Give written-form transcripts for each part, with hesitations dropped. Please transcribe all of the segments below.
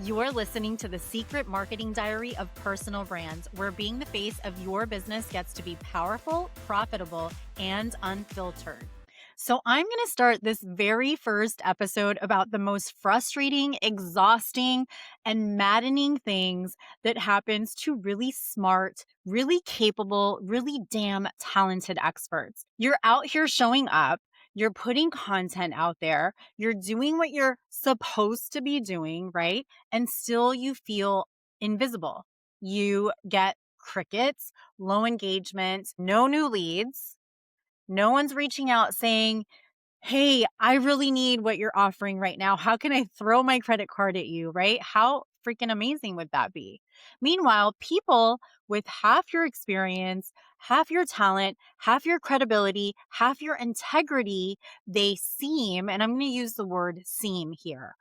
You're listening to the Secret Marketing Diary of Personal Brands, where being the face of your business gets to be powerful, profitable, and unfiltered. So, I'm going to start this very first episode about the most frustrating, exhausting, and maddening things that happens to really smart, really capable, really damn talented experts. You're out here showing up. You're putting content out there. You're doing what you're supposed to be doing, right? And still you feel invisible. You get crickets, low engagement, no new leads. No one's reaching out saying, hey, I really need what you're offering right now. How can I throw my credit card at you, right? How freaking amazing would that be? Meanwhile, people with half your experience, half your talent, half your credibility, half your integrity, they seem, and I'm going to use the word seem here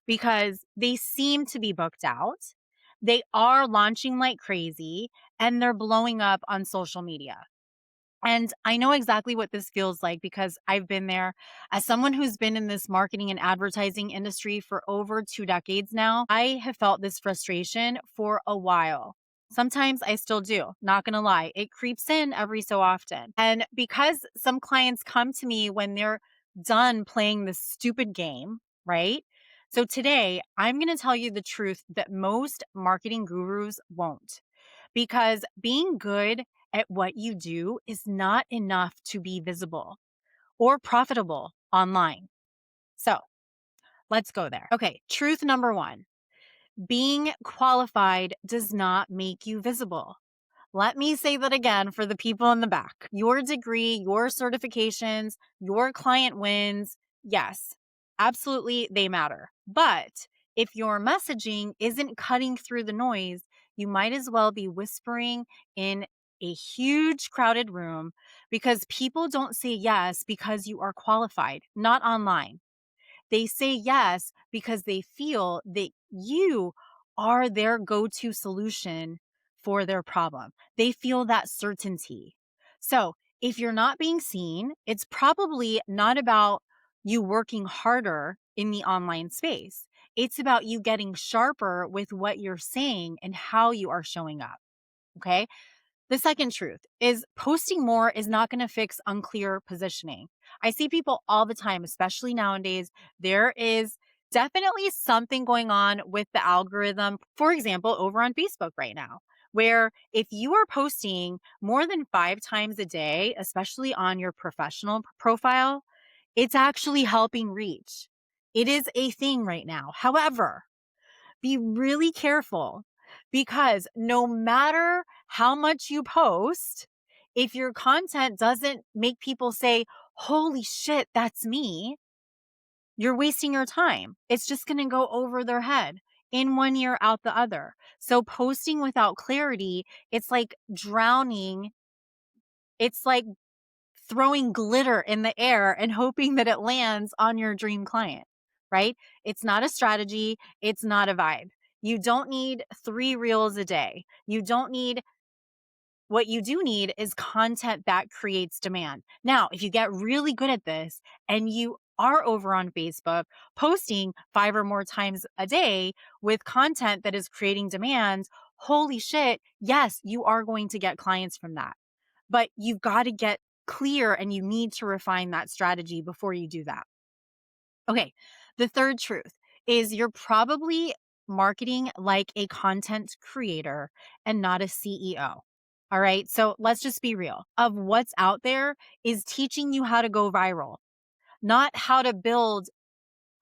because they seem to be booked out. They are launching like crazy and they're blowing up on social media. And I know exactly what this feels like because I've been there. As someone who's been in this marketing and advertising industry for over 2 decades now, I have felt this frustration for a while. Sometimes I still do, not gonna lie. It creeps in every so often. And because some clients come to me when they're done playing this stupid game, right? So today, I'm gonna tell you the truth that most marketing gurus won't. Because being good at what you do is not enough to be visible or profitable online. So let's go there. Okay, truth number one, being qualified does not make you visible. Let me say that again for the people in the back. Your degree, your certifications, your client wins, yes, absolutely, they matter. But if your messaging isn't cutting through the noise, you might as well be whispering in a huge crowded room because people don't say yes because you are qualified, not online. They say yes because they feel that you are their go-to solution for their problem. They feel that certainty. So if you're not being seen, it's probably not about you working harder in the online space. It's about you getting sharper with what you're saying and how you are showing up. Okay. The second truth is posting more is not going to fix unclear positioning. I see people all the time, especially nowadays. There is definitely something going on with the algorithm, for example, over on Facebook right now, where if you are posting more than 5 times a day, especially on your professional profile, it's actually helping reach. It is a thing right now. However, be really careful because no matter how much you post, if your content doesn't make people say, holy shit, that's me, you're wasting your time. It's just going to go over their head in one ear, out the other. So posting without clarity, it's like drowning. It's like throwing glitter in the air and hoping that it lands on your dream client, right? It's not a strategy. It's not a vibe. You don't need 3 reels a day. You don't need, what you do need is content that creates demand. Now, if you get really good at this and you are over on Facebook posting 5 or more times a day with content that is creating demand, holy shit, yes, you are going to get clients from that. But you've got to get clear and you need to refine that strategy before you do that. Okay. The third truth is you're probably marketing like a content creator and not a CEO. All right. So let's just be real. Of what's out there is teaching you how to go viral, not how to build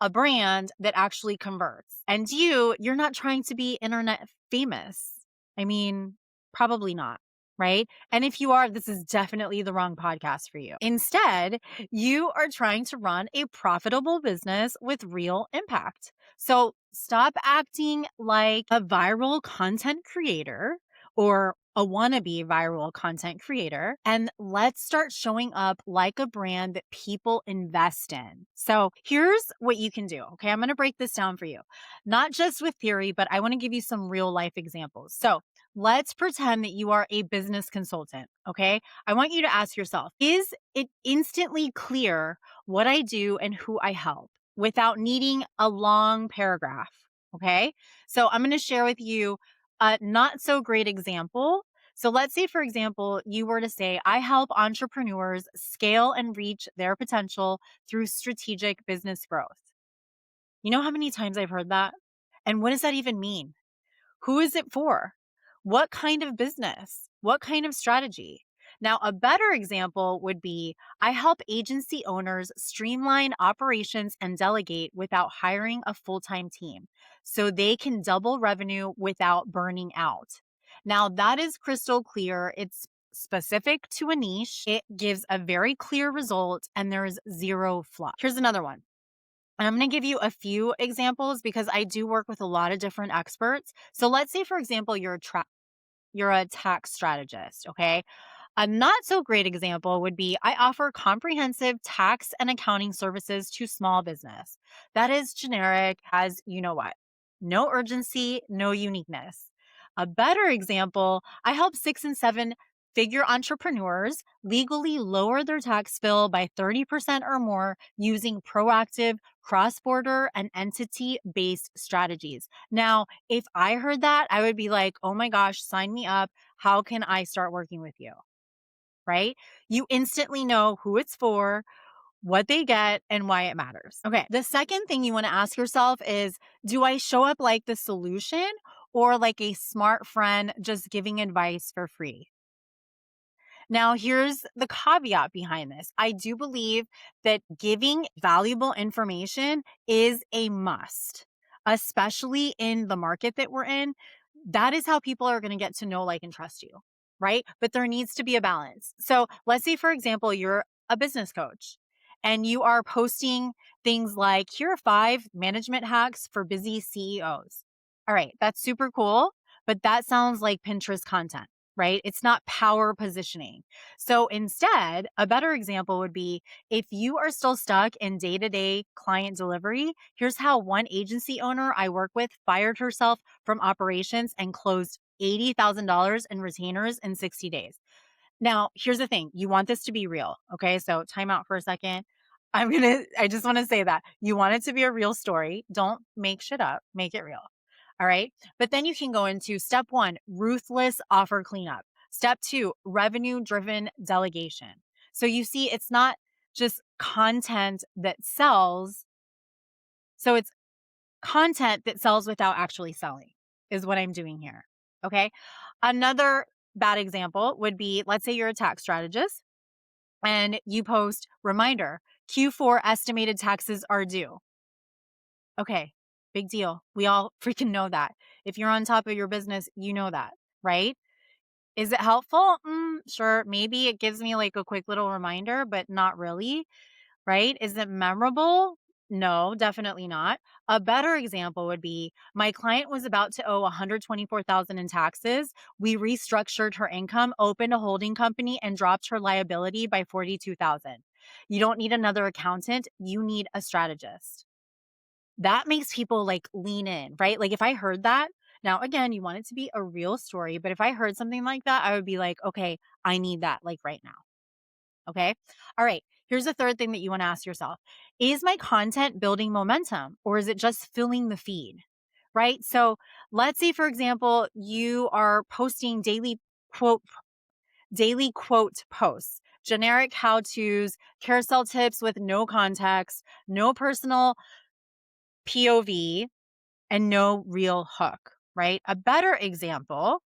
a brand that actually converts. And you're not trying to be internet famous. I mean, probably not. Right. And if you are, this is definitely the wrong podcast for you. Instead, you are trying to run a profitable business with real impact. So stop acting like a viral content creator or a wannabe viral content creator, and let's start showing up like a brand that people invest in. So here's what you can do. Okay. I'm going to break this down for you, not just with theory, but I want to give you some real life examples. So let's pretend that you are a business consultant. Okay. I want you to ask yourself, is it instantly clear what I do and who I help without needing a long paragraph? Okay. So I'm going to share with you a not so great example. So let's say, for example, you were to say, I help entrepreneurs scale and reach their potential through strategic business growth. You know how many times I've heard that? And what does that even mean? Who is it for? What kind of business? What kind of strategy? Now, a better example would be I help agency owners streamline operations and delegate without hiring a full time team so they can double revenue without burning out. Now, that is crystal clear. It's specific to a niche, it gives a very clear result, and there's zero fluff. Here's another one. And I'm going to give you a few examples because I do work with a lot of different experts. So let's say, for example, you're a tax strategist, okay? A not so great example would be I offer comprehensive tax and accounting services to small business. That is generic as you know what. No urgency, no uniqueness. A better example, I help 6 and 7 figure entrepreneurs legally lower their tax bill by 30% or more using proactive cross border and entity based strategies. Now, if I heard that, I would be like, oh my gosh, sign me up. How can I start working with you? Right? You instantly know who it's for, what they get, and why it matters. Okay. The second thing you want to ask yourself is, do I show up like the solution or like a smart friend just giving advice for free? Now, here's the caveat behind this. I do believe that giving valuable information is a must, especially in the market that we're in. That is how people are going to get to know, like, and trust you, right? But there needs to be a balance. So let's say, for example, you're a business coach and you are posting things like, here are 5 management hacks for busy CEOs. All right, that's super cool, but that sounds like Pinterest content, right? It's not power positioning. So instead, a better example would be if you are still stuck in day to day client delivery, here's how one agency owner I work with fired herself from operations and closed $80,000 in retainers in 60 days. Now, here's the thing. You want this to be real. Okay. So time out for a second. I just want to say that you want it to be a real story. Don't make shit up, make it real. All right. But then you can go into step 1, ruthless offer cleanup. Step 2, revenue driven delegation. So you see, it's not just content that sells. So it's content that sells without actually selling, is what I'm doing here. Okay. Another bad example would be, let's say you're a tax strategist and you post reminder, Q4 estimated taxes are due. Okay, big deal. We all freaking know that. If you're on top of your business, you know that, right? Is it helpful? Sure. Maybe it gives me like a quick little reminder, but not really, right? Is it memorable? No, definitely not. A better example would be my client was about to owe 124,000 in taxes. We restructured her income, opened a holding company, and dropped her liability by 42,000. You don't need another accountant, you need a strategist. That makes people like lean in, right? Like if I heard that, now again, you want it to be a real story, but if I heard something like that, I would be like, okay, I need that like right now. Okay. All right. Here's the third thing that you want to ask yourself. Is my content building momentum or is it just filling the feed? Right. So let's say, for example, you are posting quote, daily quote posts, generic how to's, carousel tips with no context, no personal POV, and no real hook, right? A better example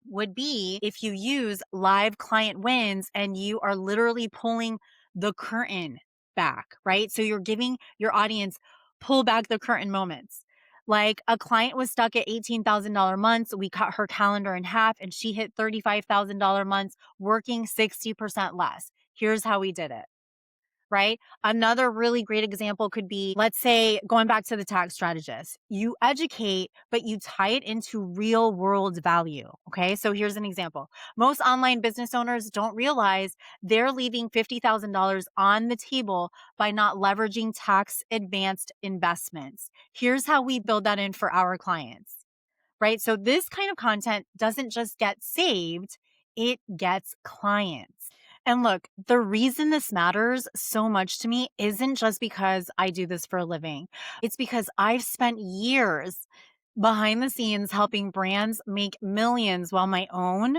would be if you use live client wins and you are literally pulling the curtain back, right? So you're giving your audience pull back the curtain moments. Like a client was stuck at $18,000 months. We cut her calendar in half and she hit $35,000 months working 60% less. Here's how we did it, right? Another really great example could be, let's say, going back to the tax strategist, you educate, but you tie it into real world value. Okay. So here's an example. Most online business owners don't realize they're leaving $50,000 on the table by not leveraging tax advanced investments. Here's how we build that in for our clients, right? So this kind of content doesn't just get saved, it gets clients. And look, the reason this matters so much to me isn't just because I do this for a living. It's because I've spent years behind the scenes helping brands make millions while my own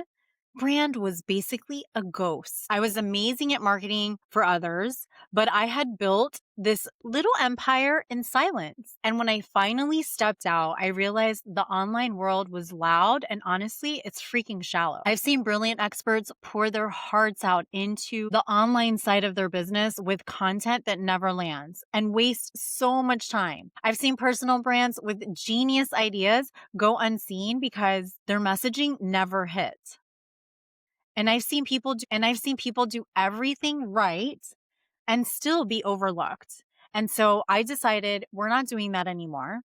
brand was basically a ghost. I was amazing at marketing for others, but I had built this little empire in silence. And when I finally stepped out, I realized the online world was loud and honestly, it's freaking shallow. I've seen brilliant experts pour their hearts out into the online side of their business with content that never lands and waste so much time. I've seen personal brands with genius ideas go unseen because their messaging never hit. And I've seen people do everything right and still be overlooked. And so I decided we're not doing that anymore.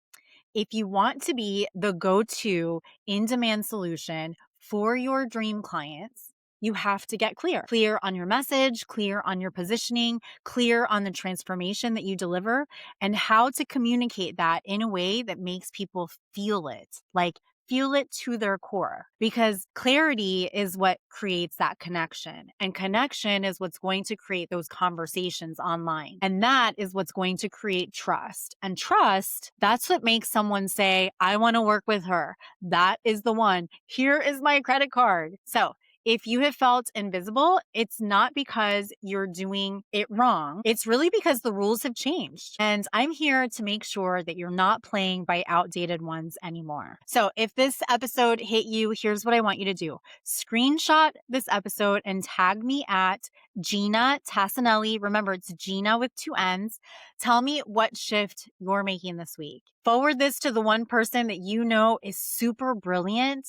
If you want to be the go-to in-demand solution for your dream clients, you have to get clear. Clear on your message, clear on your positioning, clear on the transformation that you deliver, and how to communicate that in a way that makes people feel it. Like feel it to their core, because clarity is what creates that connection. And connection is what's going to create those conversations online. And that is what's going to create trust. And trust, that's what makes someone say, I want to work with her. That is the one. Here is my credit card. So if you have felt invisible, it's not because you're doing it wrong. It's really because the rules have changed. And I'm here to make sure that you're not playing by outdated ones anymore. So if this episode hit you, here's what I want you to do. Screenshot this episode and tag me at Gina Tassinelli. Remember, it's Gina with 2 N's. Tell me what shift you're making this week. Forward this to the one person that you know is super brilliant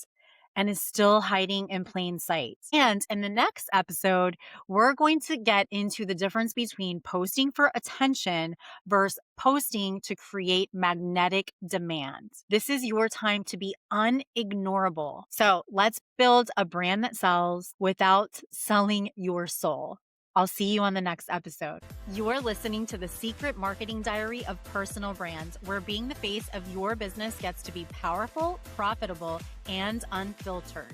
and is still hiding in plain sight. And in the next episode, we're going to get into the difference between posting for attention versus posting to create magnetic demand. This is your time to be unignorable. So let's build a brand that sells without selling your soul. I'll see you on the next episode. You're listening to the Secret Marketing Diary of Personal Brands, where being the face of your business gets to be powerful, profitable, and unfiltered.